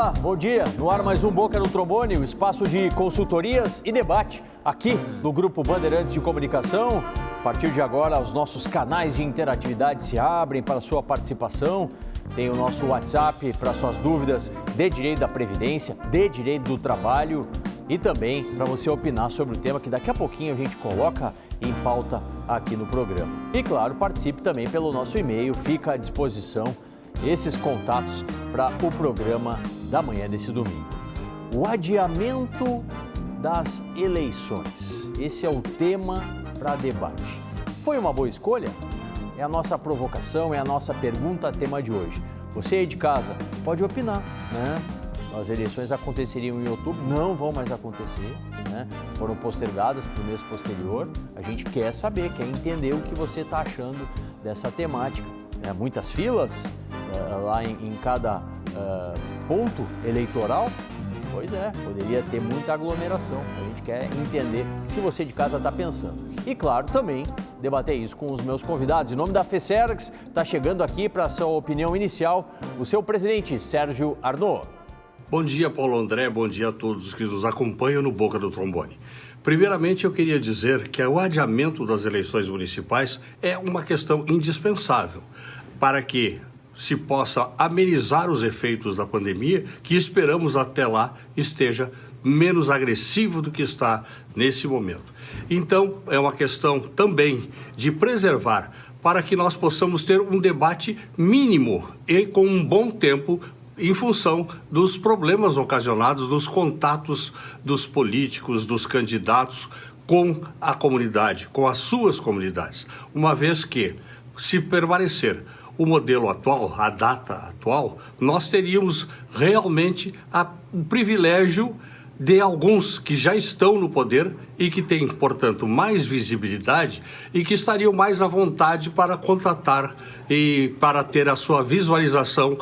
Olá, bom dia. No ar mais um Boca no Trombone, o espaço de consultorias e debate aqui no Grupo Bandeirantes de Comunicação. A partir de agora, os nossos canais de interatividade se abrem para a sua participação. Tem o nosso WhatsApp para suas dúvidas de direito da Previdência, de direito do trabalho e também para você opinar sobre o tema que daqui a pouquinho a gente coloca em pauta aqui no programa. E claro, participe também pelo nosso e-mail, fica à disposição esses contatos para o programa da manhã desse domingo. O adiamento das eleições. Esse é o tema para debate. Foi uma boa escolha? É a nossa provocação, é a nossa pergunta, tema de hoje. Você aí de casa pode opinar, né? As eleições aconteceriam em outubro, não vão mais acontecer, né? Foram postergadas para o mês posterior. A gente quer saber, quer entender o que você está achando dessa temática. Muitas filas lá em cada ponto eleitoral? Pois é, poderia ter muita aglomeração. A gente quer entender o que você de casa está pensando. E claro, também debater isso com os meus convidados. Em nome da FESERGS, está chegando aqui para a sua opinião inicial o seu presidente, Sérgio Arnaud. Bom dia, Paulo André, bom dia a todos que nos acompanham no Boca do Trombone. Primeiramente, eu queria dizer que o adiamento das eleições municipais é uma questão indispensável para que se possa amenizar os efeitos da pandemia, que esperamos até lá esteja menos agressivo do que está nesse momento. Então, é uma questão também de preservar para que nós possamos ter um debate mínimo e com um bom tempo em função dos problemas ocasionados nos contatos dos políticos, dos candidatos com a comunidade, com as suas comunidades. Uma vez que, se permanecer o modelo atual, a data atual, nós teríamos realmente o privilégio de alguns que já estão no poder e que têm, portanto, mais visibilidade e que estariam mais à vontade para contatar e para ter a sua visualização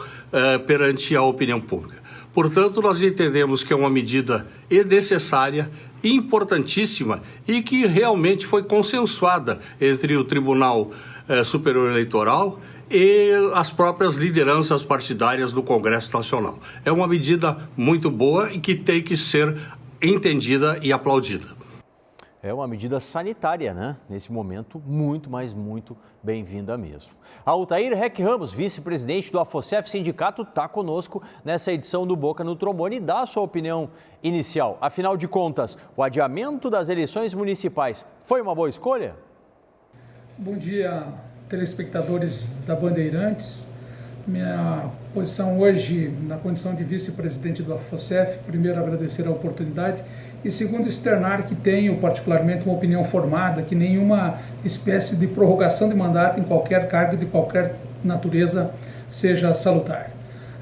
perante a opinião pública. Portanto, nós entendemos que é uma medida necessária, importantíssima e que realmente foi consensuada entre o Tribunal Superior Eleitoral e as próprias lideranças partidárias do Congresso Nacional. É uma medida muito boa e que tem que ser entendida e aplaudida. É uma medida sanitária, né? Nesse momento, muito, mas muito bem-vinda mesmo. Altair Reck Ramos, vice-presidente do AFOSEF Sindicato, está conosco nessa edição do Boca no Trombone e dá a sua opinião inicial. Afinal de contas, o adiamento das eleições municipais foi uma boa escolha? Bom dia, telespectadores da Bandeirantes. Minha posição hoje, na condição de vice-presidente do AFOSEF, primeiro agradecer a oportunidade e segundo externar que tenho particularmente uma opinião formada, que nenhuma espécie de prorrogação de mandato em qualquer cargo de qualquer natureza seja salutar.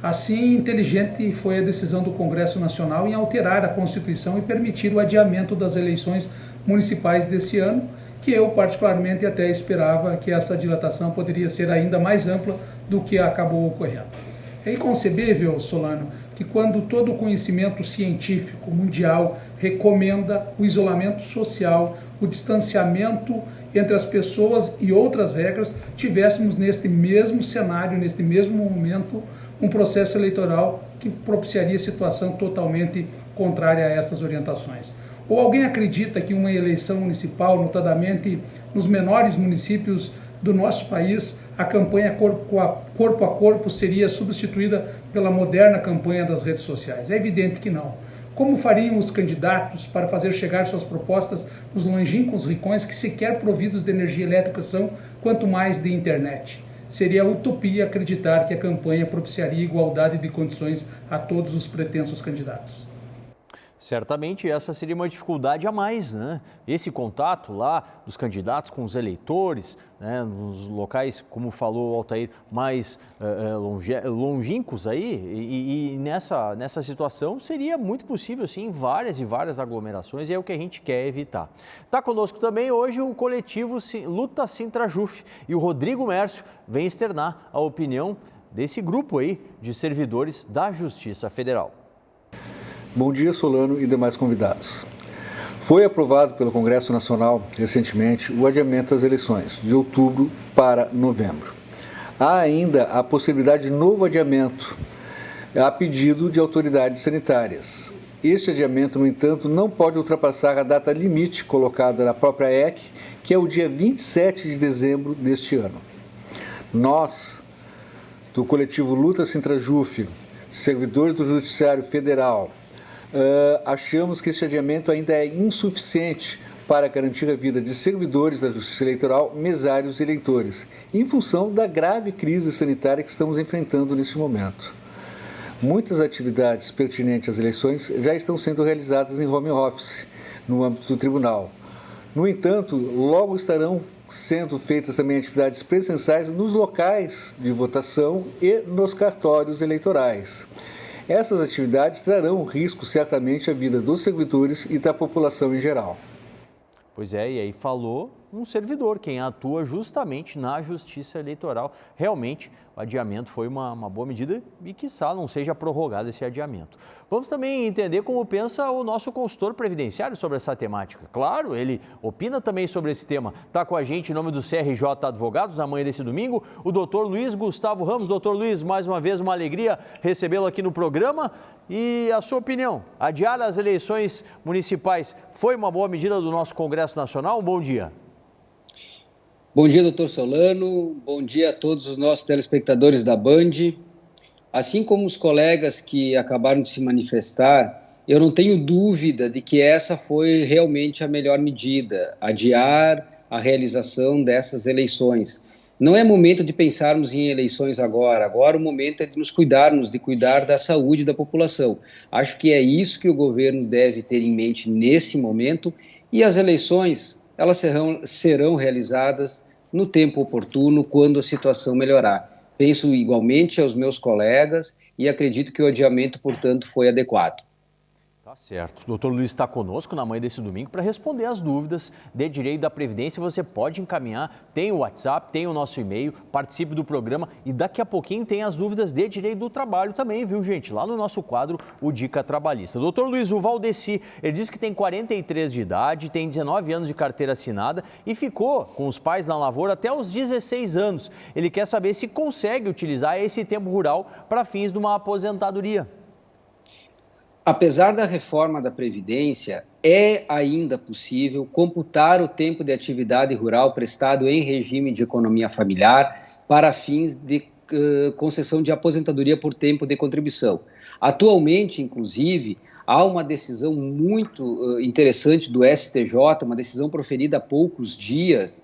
Assim, inteligente foi a decisão do Congresso Nacional em alterar a Constituição e permitir o adiamento das eleições municipais desse ano, que eu particularmente até esperava que essa dilatação poderia ser ainda mais ampla do que acabou ocorrendo. É inconcebível, Solano, que quando todo o conhecimento científico mundial recomenda o isolamento social, o distanciamento entre as pessoas e outras regras, tivéssemos neste mesmo cenário, neste mesmo momento, um processo eleitoral que propiciaria situação totalmente contrária a essas orientações. Ou alguém acredita que uma eleição municipal, notadamente nos menores municípios do nosso país, a campanha corpo a corpo seria substituída pela moderna campanha das redes sociais? É evidente que não. Como fariam os candidatos para fazer chegar suas propostas nos longínquos rincões que sequer providos de energia elétrica são, quanto mais de internet? Seria utopia acreditar que a campanha propiciaria igualdade de condições a todos os pretensos candidatos. Certamente essa seria uma dificuldade a mais, né? Esse contato lá dos candidatos com os eleitores, né? Nos locais, como falou o Altair, mais longínquos aí, e nessa situação seria muito possível, sim, várias e várias aglomerações, e é o que a gente quer evitar. Está conosco também hoje o coletivo Luta Sintrajuf, e o Rodrigo Mércio vem externar a opinião desse grupo aí de servidores da Justiça Federal. Bom dia, Solano e demais convidados. Foi aprovado pelo Congresso Nacional recentemente o adiamento das eleições de outubro para novembro. Há ainda a possibilidade de novo adiamento a pedido de autoridades sanitárias. Este adiamento, no entanto, não pode ultrapassar a data limite colocada na própria EC, que é o dia 27 de dezembro deste ano. Nós, do coletivo Luta Sintra-Jufe, servidores do Judiciário Federal, achamos que este adiamento ainda é insuficiente para garantir a vida de servidores da Justiça Eleitoral, mesários e eleitores, em função da grave crise sanitária que estamos enfrentando neste momento. Muitas atividades pertinentes às eleições já estão sendo realizadas em home office, no âmbito do tribunal. No entanto, logo estarão sendo feitas também atividades presenciais nos locais de votação e nos cartórios eleitorais. Essas atividades trarão risco certamente à vida dos servidores e da população em geral. Pois é, e aí falou um servidor, quem atua justamente na Justiça Eleitoral. Realmente, o adiamento foi uma boa medida e, quiçá, não seja prorrogado esse adiamento. Vamos também entender como pensa o nosso consultor previdenciário sobre essa temática. Claro, ele opina também sobre esse tema. Está com a gente, em nome do CRJ Advogados, na manhã desse domingo, o doutor Luiz Gustavo Ramos. Doutor Luiz, mais uma vez, uma alegria recebê-lo aqui no programa. E a sua opinião, adiar as eleições municipais foi uma boa medida do nosso Congresso Nacional? Um bom dia. Bom dia, doutor Solano. Bom dia a todos os nossos telespectadores da Band. Assim como os colegas que acabaram de se manifestar, eu não tenho dúvida de que essa foi realmente a melhor medida, adiar a realização dessas eleições. Não é momento de pensarmos em eleições agora o momento é de nos cuidarmos, de cuidar da saúde da população. Acho que é isso que o governo deve ter em mente nesse momento, e as eleições, elas serão realizadas no tempo oportuno, quando a situação melhorar. Penso igualmente aos meus colegas e acredito que o adiamento, portanto, foi adequado. Tá certo. O doutor Luiz está conosco na manhã desse domingo para responder as dúvidas de direito da Previdência. Você pode encaminhar, tem o WhatsApp, tem o nosso e-mail, participe do programa e daqui a pouquinho tem as dúvidas de direito do trabalho também, viu, gente? Lá no nosso quadro, o Dica Trabalhista. Doutor Luiz, o Valdeci, ele diz que tem 43 de idade, tem 19 anos de carteira assinada e ficou com os pais na lavoura até os 16 anos. Ele quer saber se consegue utilizar esse tempo rural para fins de uma aposentadoria. Apesar da reforma da Previdência, é ainda possível computar o tempo de atividade rural prestado em regime de economia familiar para fins de concessão de aposentadoria por tempo de contribuição. Atualmente, inclusive, há uma decisão muito interessante do STJ, uma decisão proferida há poucos dias,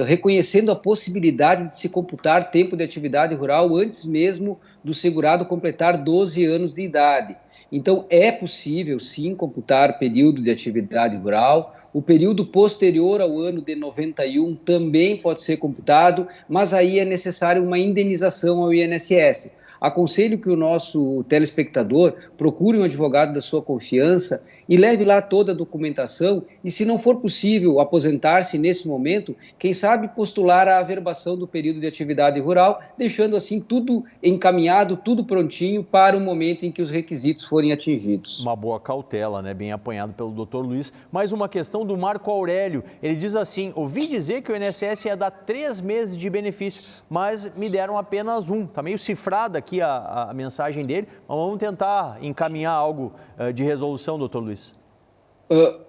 reconhecendo a possibilidade de se computar tempo de atividade rural antes mesmo do segurado completar 12 anos de idade. Então, é possível, sim, computar período de atividade rural. O período posterior ao ano de 91 também pode ser computado, mas aí é necessário uma indenização ao INSS. Aconselho que o nosso telespectador procure um advogado da sua confiança e leve lá toda a documentação e, se não for possível aposentar-se nesse momento, quem sabe postular a averbação do período de atividade rural, deixando assim tudo encaminhado, tudo prontinho para o momento em que os requisitos forem atingidos. Uma boa cautela, né? Bem apanhado pelo doutor Luiz. Mais uma questão do Marco Aurélio. Ele diz assim: ouvi dizer que o INSS ia dar 3 meses de benefício, mas me deram apenas 1. Está meio cifrada aqui a mensagem dele, mas vamos tentar encaminhar algo de resolução, doutor Luiz.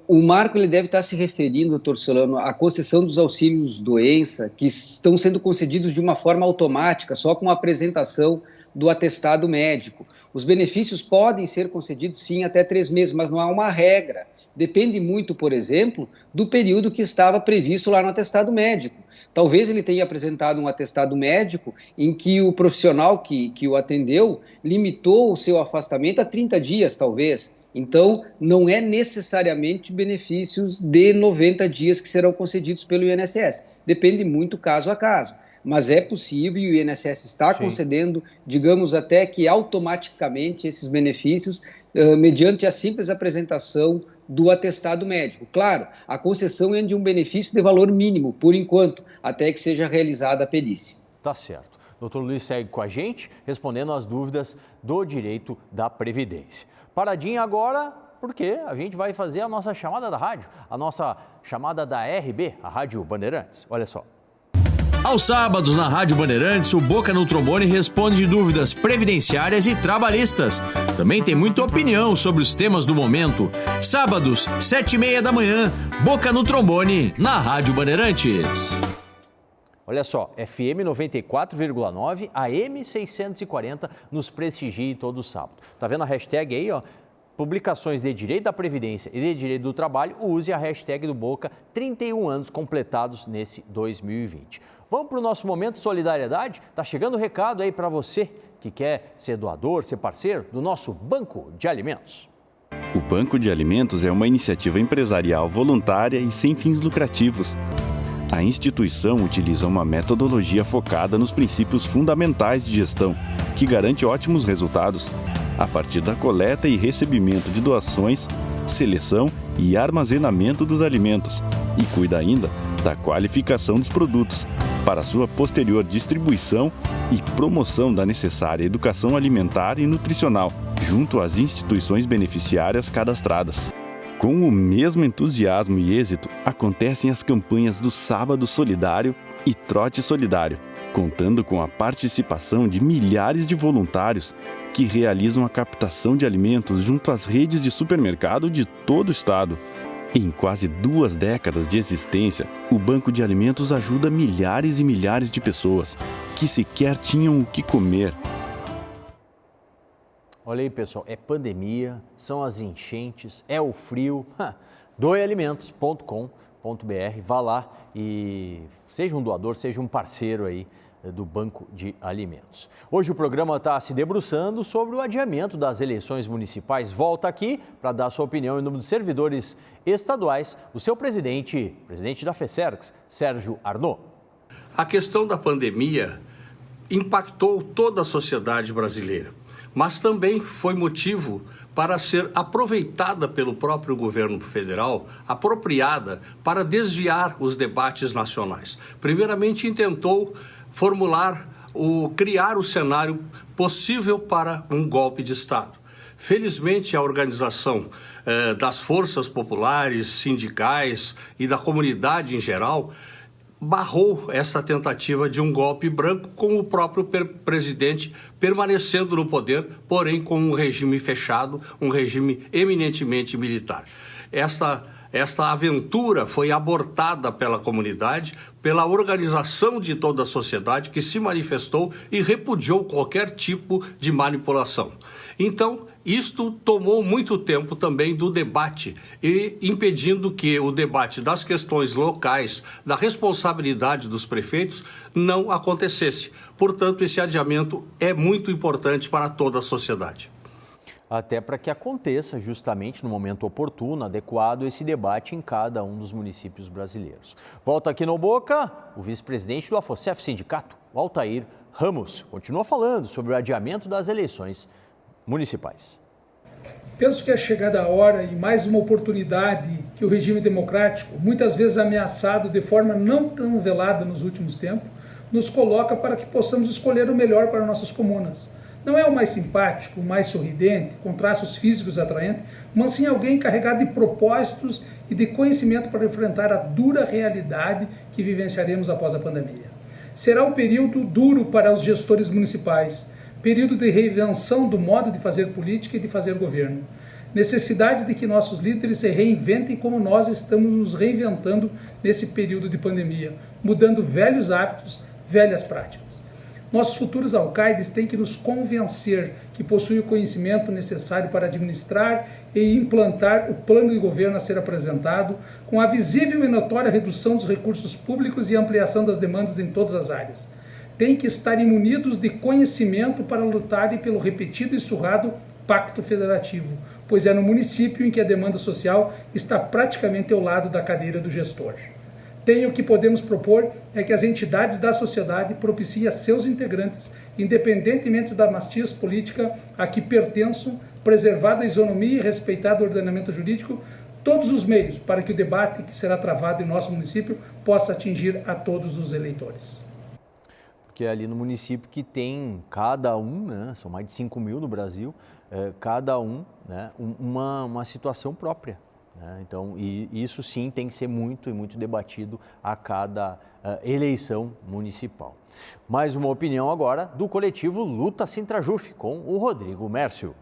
O Marco ele deve estar se referindo, doutor Solano, à concessão dos auxílios doença, que estão sendo concedidos de uma forma automática, só com a apresentação do atestado médico. Os benefícios podem ser concedidos, sim, até 3 meses, mas não há uma regra. Depende muito, por exemplo, do período que estava previsto lá no atestado médico. Talvez ele tenha apresentado um atestado médico em que o profissional que o atendeu limitou o seu afastamento a 30 dias, talvez. Então, não é necessariamente benefícios de 90 dias que serão concedidos pelo INSS. Depende muito caso a caso. Mas é possível e o INSS está concedendo, digamos até que automaticamente esses benefícios, mediante a simples apresentação do atestado médico. Claro, a concessão é de um benefício de valor mínimo, por enquanto, até que seja realizada a perícia. Tá certo. Doutor Luiz segue com a gente, respondendo às dúvidas do direito da Previdência. Paradinha agora, porque a gente vai fazer a nossa chamada da rádio, a nossa chamada da RB, a Rádio Bandeirantes. Olha só. Aos sábados, na Rádio Bandeirantes, o Boca no Trombone responde dúvidas previdenciárias e trabalhistas. Também tem muita opinião sobre os temas do momento. Sábados, 7h30 da manhã, Boca no Trombone, na Rádio Bandeirantes. Olha só, FM 94,9, AM 640 nos prestigie todo sábado. Tá vendo a hashtag aí, ó? Publicações de Direito da Previdência e de Direito do Trabalho, use a hashtag do Boca, 31 anos completados nesse 2020. Vamos para o nosso momento de solidariedade? Tá chegando o recado aí para você que quer ser doador, ser parceiro do nosso Banco de Alimentos. O Banco de Alimentos é uma iniciativa empresarial voluntária e sem fins lucrativos. A instituição utiliza uma metodologia focada nos princípios fundamentais de gestão, que garante ótimos resultados, a partir da coleta e recebimento de doações, seleção e armazenamento dos alimentos, e cuida ainda da qualificação dos produtos, para sua posterior distribuição e promoção da necessária educação alimentar e nutricional, junto às instituições beneficiárias cadastradas. Com o mesmo entusiasmo e êxito, acontecem as campanhas do Sábado Solidário e Trote Solidário, contando com a participação de milhares de voluntários que realizam a captação de alimentos junto às redes de supermercado de todo o estado. Em quase 2 décadas de existência, o Banco de Alimentos ajuda milhares e milhares de pessoas que sequer tinham o que comer. Olha aí, pessoal, é pandemia, são as enchentes, é o frio. Doealimentos.com.br, vá lá e seja um doador, seja um parceiro aí do Banco de Alimentos. Hoje o programa está se debruçando sobre o adiamento das eleições municipais. Volta aqui para dar sua opinião em nome dos servidores estaduais, o seu presidente da FESERGS, Sérgio Arnaud. A questão da pandemia impactou toda a sociedade brasileira, mas também foi motivo para ser aproveitada pelo próprio governo federal, apropriada para desviar os debates nacionais. Primeiramente, intentou criar o cenário possível para um golpe de Estado. Felizmente, a organização das forças populares, sindicais e da comunidade em geral barrou essa tentativa de um golpe branco, com o próprio presidente permanecendo no poder, porém com um regime fechado, um regime eminentemente militar. Esta aventura foi abortada pela comunidade, pela organização de toda a sociedade, que se manifestou e repudiou qualquer tipo de manipulação. Então, isto tomou muito tempo também do debate, e impedindo que o debate das questões locais, da responsabilidade dos prefeitos, não acontecesse. Portanto, esse adiamento é muito importante para toda a sociedade. Até para que aconteça justamente no momento oportuno, adequado, esse debate em cada um dos municípios brasileiros. Volta aqui no Boca, o vice-presidente do AFOSEF Sindicato, Altair Ramos, continua falando sobre o adiamento das eleições municipais. Penso que é chegada a hora e mais uma oportunidade que o regime democrático, muitas vezes ameaçado de forma não tão velada nos últimos tempos, nos coloca para que possamos escolher o melhor para nossas comunas. Não é o mais simpático, o mais sorridente, com traços físicos atraentes, mas sim alguém carregado de propósitos e de conhecimento para enfrentar a dura realidade que vivenciaremos após a pandemia. Será um período duro para os gestores municipais, período de reinvenção do modo de fazer política e de fazer governo. Necessidade de que nossos líderes se reinventem como nós estamos nos reinventando nesse período de pandemia, mudando velhos hábitos, velhas práticas. Nossos futuros alcaides têm que nos convencer que possuem o conhecimento necessário para administrar e implantar o plano de governo a ser apresentado, com a visível e notória redução dos recursos públicos e ampliação das demandas em todas as áreas. Têm que estar imunidos de conhecimento para lutarem pelo repetido e surrado Pacto Federativo, pois é no município em que a demanda social está praticamente ao lado da cadeira do gestor. O que podemos propor é que as entidades da sociedade propiciem a seus integrantes, independentemente da matiz política a que pertençam, preservada a isonomia e respeitado o ordenamento jurídico, todos os meios para que o debate que será travado em nosso município possa atingir a todos os eleitores. Porque é ali no município que tem cada um, né, são mais de 5 mil no Brasil, cada um, né, uma situação própria. Então, isso sim tem que ser muito e muito debatido a cada eleição municipal. Mais uma opinião agora do coletivo Luta Sintrajuf, com o Rodrigo Mércio.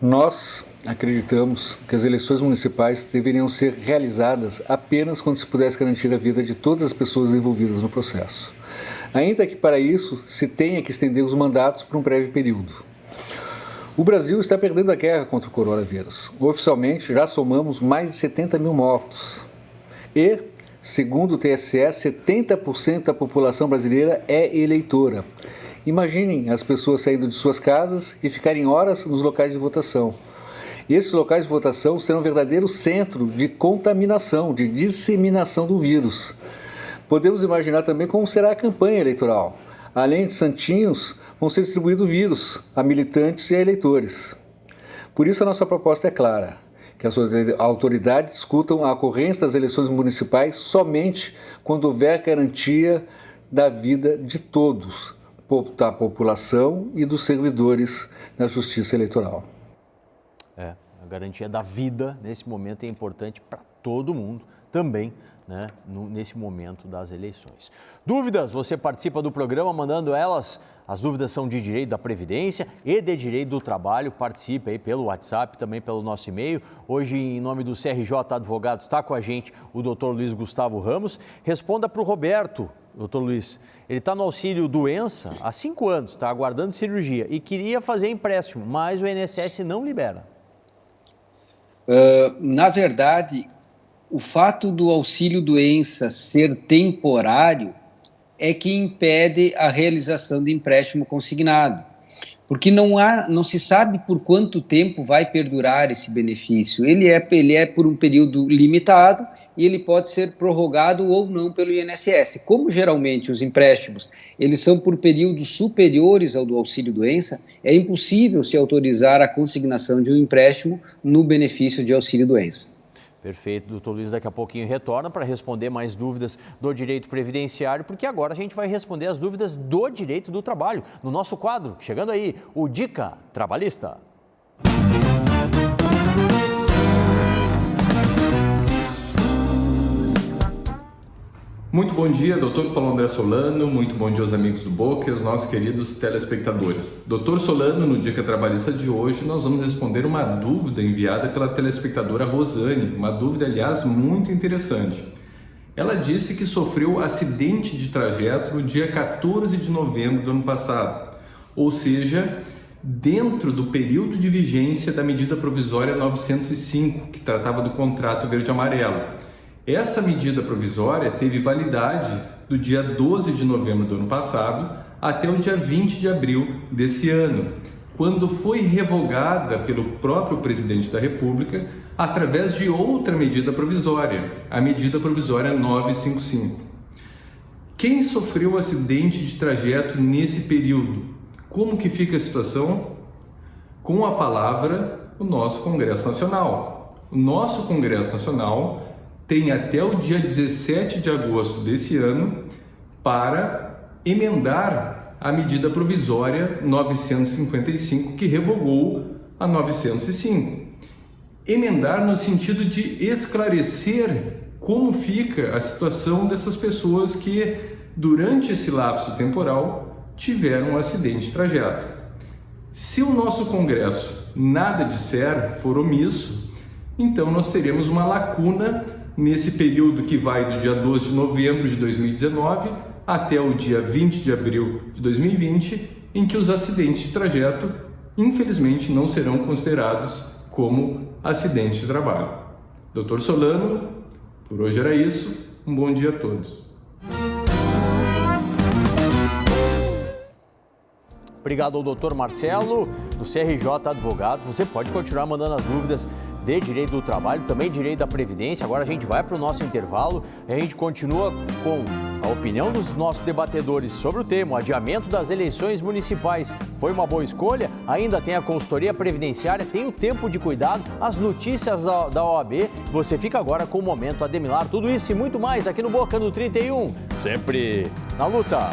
Nós acreditamos que as eleições municipais deveriam ser realizadas apenas quando se pudesse garantir a vida de todas as pessoas envolvidas no processo. Ainda que para isso se tenha que estender os mandatos por um breve período. O Brasil está perdendo a guerra contra o coronavírus. Oficialmente, já somamos mais de 70 mil mortos. E, segundo o TSE, 70% da população brasileira é eleitora. Imaginem as pessoas saindo de suas casas e ficarem horas nos locais de votação. Esses locais de votação serão um verdadeiro centro de contaminação, de disseminação do vírus. Podemos imaginar também como será a campanha eleitoral. Além de santinhos, vão ser distribuídos vírus a militantes e a eleitores. Por isso a nossa proposta é clara, que as autoridades discutam a ocorrência das eleições municipais somente quando houver garantia da vida de todos, da população e dos servidores da Justiça Eleitoral. A garantia da vida nesse momento é importante para todo mundo também, né, nesse momento das eleições. Dúvidas? Você participa do programa mandando elas. As dúvidas são de direito da Previdência e de direito do trabalho. Participe aí pelo WhatsApp, também pelo nosso e-mail. Hoje, em nome do CRJ Advogados, está com a gente o doutor Luiz Gustavo Ramos. Responda para o Roberto, doutor Luiz. Ele está no auxílio doença há 5 anos, está aguardando cirurgia e queria fazer empréstimo, mas o INSS não libera. Na verdade, o fato do auxílio doença ser temporário é que impede a realização de empréstimo consignado, porque não se sabe por quanto tempo vai perdurar esse benefício. Ele é por um período limitado e ele pode ser prorrogado ou não pelo INSS. Como geralmente os empréstimos eles são por períodos superiores ao do auxílio doença, é impossível se autorizar a consignação de um empréstimo no benefício de auxílio doença. Perfeito, doutor Luiz, daqui a pouquinho retorna para responder mais dúvidas do direito previdenciário, porque agora a gente vai responder as dúvidas do direito do trabalho, no nosso quadro, chegando aí, o Dica Trabalhista. Muito bom dia, doutor Paulo André Solano, muito bom dia aos amigos do Boca e aos nossos queridos telespectadores. Doutor Solano, no Dica Trabalhista de hoje, nós vamos responder uma dúvida enviada pela telespectadora Rosane, uma dúvida, aliás, muito interessante. Ela disse que sofreu acidente de trajeto no dia 14 de novembro do ano passado, ou seja, dentro do período de vigência da medida provisória 905, que tratava do contrato verde-amarelo. Essa medida provisória teve validade do dia 12 de novembro do ano passado até o dia 20 de abril desse ano, quando foi revogada pelo próprio presidente da República através de outra medida provisória, a medida provisória 955. Quem sofreu acidente de trajeto nesse período? Como que fica a situação? Com a palavra, o nosso Congresso Nacional. O nosso Congresso Nacional tem até o dia 17 de agosto desse ano para emendar a medida provisória 955, que revogou a 905. Emendar no sentido de esclarecer como fica a situação dessas pessoas que, durante esse lapso temporal, tiveram um acidente de trajeto. Se o nosso Congresso nada disser, for omisso, então nós teremos uma lacuna nesse período que vai do dia 12 de novembro de 2019 até o dia 20 de abril de 2020, em que os acidentes de trajeto, infelizmente, não serão considerados como acidentes de trabalho. Dr. Solano, por hoje era isso. Um bom dia a todos. Obrigado ao doutor Marcelo, do CRJ Advogados. Você pode continuar mandando as dúvidas de direito do trabalho, também direito da Previdência. Agora a gente vai para o nosso intervalo e a gente continua com a opinião dos nossos debatedores sobre o tema, o adiamento das eleições municipais. Foi uma boa escolha? Ainda tem a consultoria previdenciária, tem o tempo de cuidado, as notícias da OAB. Você fica agora com o Momento Ademilar. Tudo isso e muito mais aqui no Boca no 31, sempre na luta.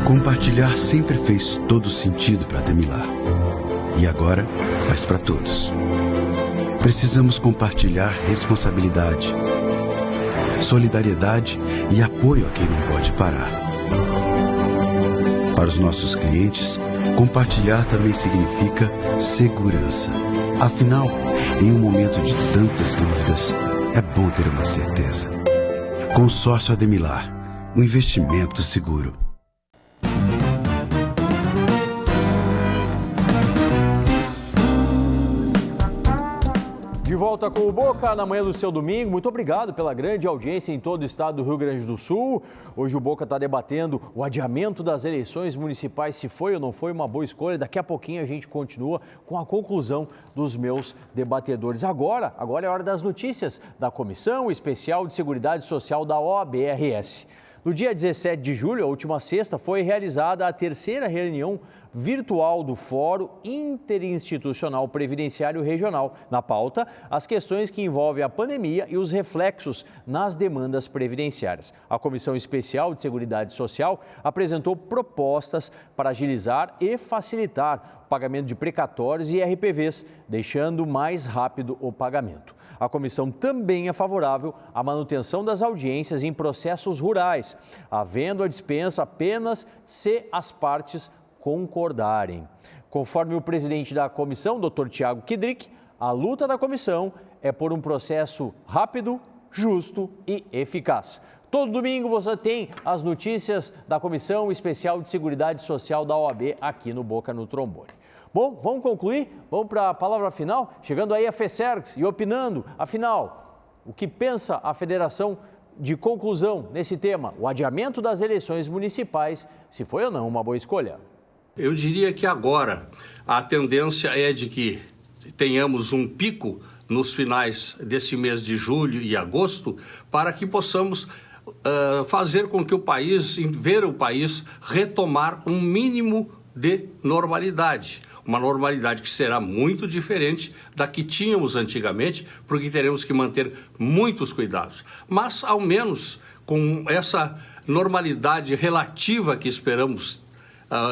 Compartilhar sempre fez todo sentido para Ademilar. E agora faz para todos. Precisamos compartilhar responsabilidade, solidariedade e apoio a quem não pode parar. Para os nossos clientes, compartilhar também significa segurança. Afinal, em um momento de tantas dúvidas, é bom ter uma certeza. Consórcio Ademilar, um investimento seguro. De volta com o Boca na manhã do seu domingo. Muito obrigado pela grande audiência em todo o estado do Rio Grande do Sul. Hoje o Boca está debatendo o adiamento das eleições municipais, se foi ou não foi uma boa escolha. Daqui a pouquinho a gente continua com a conclusão dos meus debatedores. Agora é a hora das notícias da Comissão Especial de Seguridade Social da OAB-RS. No dia 17 de julho, a última sexta, foi realizada a terceira reunião virtual do Fórum Interinstitucional Previdenciário Regional. Na pauta, as questões que envolvem a pandemia e os reflexos nas demandas previdenciárias. A Comissão Especial de Seguridade Social apresentou propostas para agilizar e facilitar o pagamento de precatórios e RPVs, deixando mais rápido o pagamento. A comissão também é favorável à manutenção das audiências em processos rurais, havendo a dispensa apenas se as partes concordarem. Conforme o presidente da comissão, Dr. Tiago Kidrick, a luta da comissão é por um processo rápido, justo e eficaz. Todo domingo você tem as notícias da Comissão Especial de Seguridade Social da OAB aqui no Boca no Trombone. Bom, vamos concluir? Vamos para a palavra final? Chegando aí a FESERGS e opinando, afinal, o que pensa a Federação de conclusão nesse tema, o adiamento das eleições municipais, se foi ou não uma boa escolha? Eu diria que agora a tendência é de que tenhamos um pico nos finais desse mês de julho e agosto para que possamos fazer com que ver o país retomar um mínimo de normalidade. Uma normalidade que será muito diferente da que tínhamos antigamente, porque teremos que manter muitos cuidados. Mas, ao menos, com essa normalidade relativa que esperamos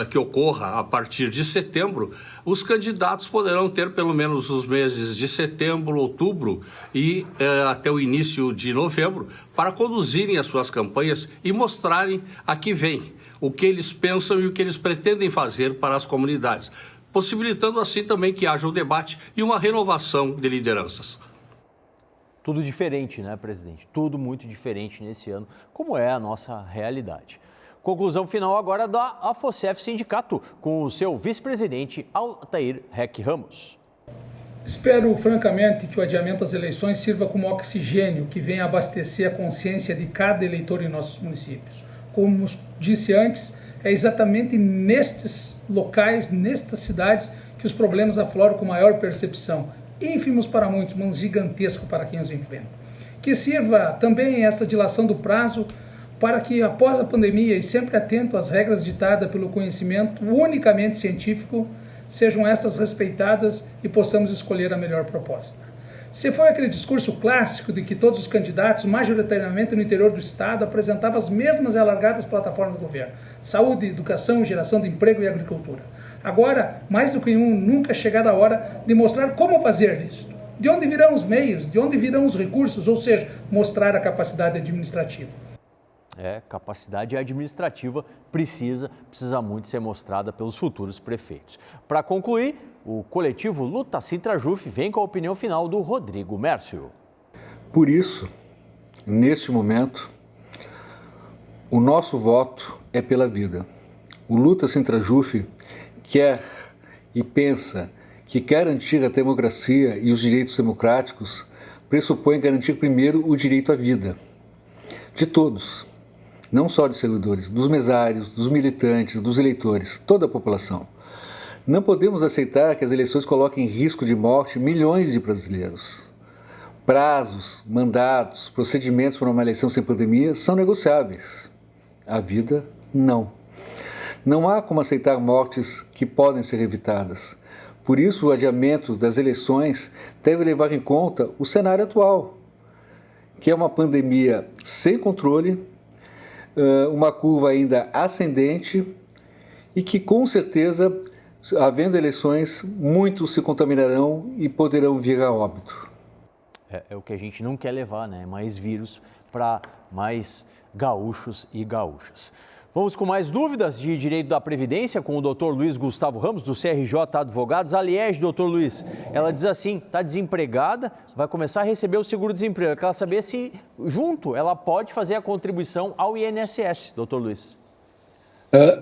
que ocorra a partir de setembro, os candidatos poderão ter pelo menos os meses de setembro, outubro e até o início de novembro para conduzirem as suas campanhas e mostrarem a que vem, o que eles pensam e o que eles pretendem fazer para as comunidades, possibilitando assim também que haja um debate e uma renovação de lideranças. Tudo diferente, né, presidente? Tudo muito diferente nesse ano, como é a nossa realidade. Conclusão final agora da AFOSEF Sindicato, com o seu vice-presidente Altair Reck Ramos. Espero, francamente, que o adiamento das eleições sirva como oxigênio que venha abastecer a consciência de cada eleitor em nossos municípios. Como disse antes, é exatamente nestes locais, nestas cidades, que os problemas afloram com maior percepção. Ínfimos para muitos, mas gigantesco para quem os enfrenta. Que sirva também essa dilação do prazo para que, após a pandemia, e sempre atento às regras ditadas pelo conhecimento unicamente científico, sejam estas respeitadas e possamos escolher a melhor proposta. Se foi aquele discurso clássico de que todos os candidatos, majoritariamente no interior do estado, apresentavam as mesmas e alargadas plataformas do governo: saúde, educação, geração de emprego e agricultura. Agora, mais do que nunca é chegada a hora de mostrar como fazer isso. De onde virão os meios, de onde virão os recursos, ou seja, mostrar a capacidade administrativa. Capacidade administrativa precisa muito ser mostrada pelos futuros prefeitos. Para concluir, o coletivo Luta Sintrajuf vem com a opinião final do Rodrigo Mércio. Por isso, neste momento, o nosso voto é pela vida. O Luta Sintrajuf quer e pensa que garantir a democracia e os direitos democráticos pressupõe garantir primeiro o direito à vida de todos. Não só de servidores, dos mesários, dos militantes, dos eleitores, toda a população. Não podemos aceitar que as eleições coloquem em risco de morte milhões de brasileiros. Prazos, mandatos, procedimentos para uma eleição sem pandemia são negociáveis. A vida, não. Não há como aceitar mortes que podem ser evitadas. Por isso, o adiamento das eleições deve levar em conta o cenário atual, que é uma pandemia sem controle, uma curva ainda ascendente e que com certeza, havendo eleições, muitos se contaminarão e poderão vir a óbito. É o que a gente não quer levar, né? Mais vírus para mais gaúchos e gaúchas. Vamos com mais dúvidas de direito da Previdência com o Dr. Luiz Gustavo Ramos, do CRJ Advogados. A Liege, Dr. Luiz, ela diz assim, está desempregada, vai começar a receber o seguro-desemprego. Ela quer saber se, junto, ela pode fazer a contribuição ao INSS, Dr. Luiz.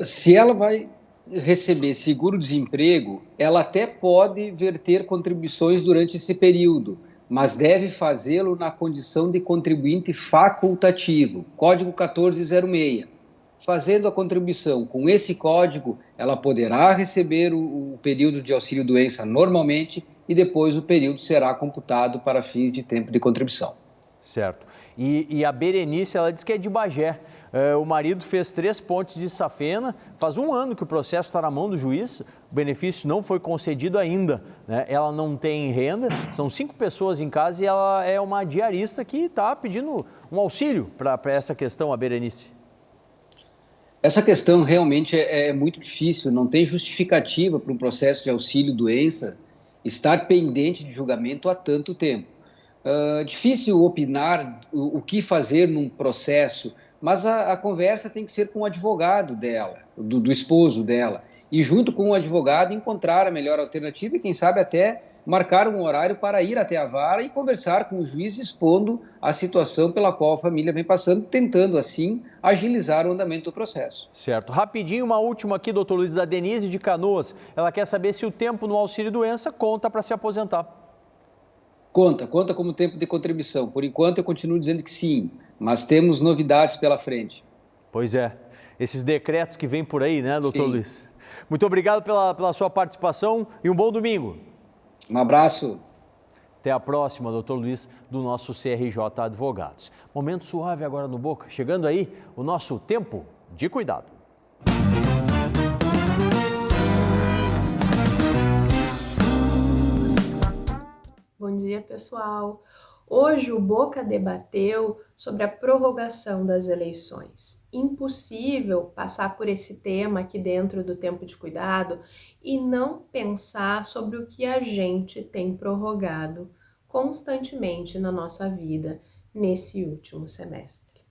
Se ela vai receber seguro-desemprego, ela até pode verter contribuições durante esse período, mas deve fazê-lo na condição de contribuinte facultativo, Código 1406. Fazendo a contribuição com esse código, ela poderá receber o período de auxílio-doença normalmente e depois o período será computado para fins de tempo de contribuição. Certo. E a Berenice, ela diz que é de Bagé. O marido fez 3 pontes de safena, faz 1 ano que o processo está na mão do juiz, o benefício não foi concedido ainda, né? Ela não tem renda, são 5 pessoas em casa e ela é uma diarista que está pedindo um auxílio para essa questão, a Berenice. Essa questão realmente é muito difícil, não tem justificativa para um processo de auxílio-doença estar pendente de julgamento há tanto tempo. Difícil opinar o que fazer num processo, mas a conversa tem que ser com o advogado dela, do esposo dela, e junto com o advogado encontrar a melhor alternativa e quem sabe até marcar um horário para ir até a vara e conversar com o juiz expondo a situação pela qual a família vem passando, tentando assim agilizar o andamento do processo. Certo. Rapidinho, uma última aqui, doutor Luiz, da Denise de Canoas. Ela quer saber se o tempo no auxílio-doença conta para se aposentar. Conta como tempo de contribuição. Por enquanto eu continuo dizendo que sim, mas temos novidades pela frente. Pois é, esses decretos que vêm por aí, né, doutor Luiz? Muito obrigado pela sua participação e um bom domingo. Um abraço. Até a próxima, doutor Luiz, do nosso CRJ Advogados. Momento suave agora no Boca. Chegando aí o nosso tempo de cuidado. Bom dia, pessoal. Hoje o Boca debateu sobre a prorrogação das eleições. Impossível passar por esse tema aqui dentro do tempo de cuidado e não pensar sobre o que a gente tem prorrogado constantemente na nossa vida nesse último semestre.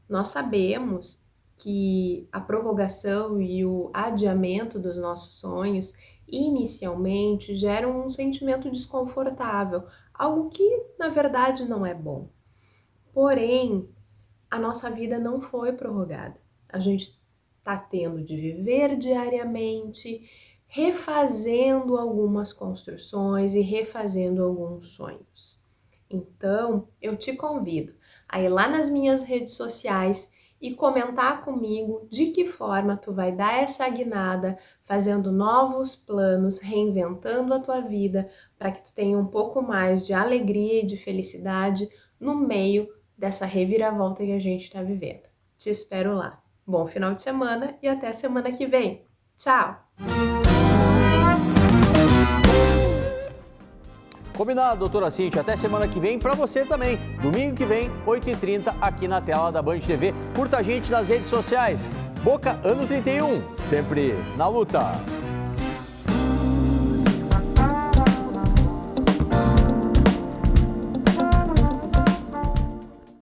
Nós sabemos que a prorrogação e o adiamento dos nossos sonhos inicialmente geram um sentimento desconfortável, algo que na verdade não é bom. Porém, a nossa vida não foi prorrogada. A gente está tendo de viver diariamente, refazendo algumas construções e refazendo alguns sonhos. Então, eu te convido a ir lá nas minhas redes sociais e comentar comigo de que forma tu vai dar essa guinada, fazendo novos planos, reinventando a tua vida, para que tu tenha um pouco mais de alegria e de felicidade no meio dessa reviravolta que a gente está vivendo. Te espero lá. Bom final de semana e até semana que vem. Tchau! Combinado, doutora Cíntia. Até semana que vem para você também. Domingo que vem, 8h30, aqui na tela da Band TV. Curta a gente nas redes sociais. Boca Ano 31, sempre na luta.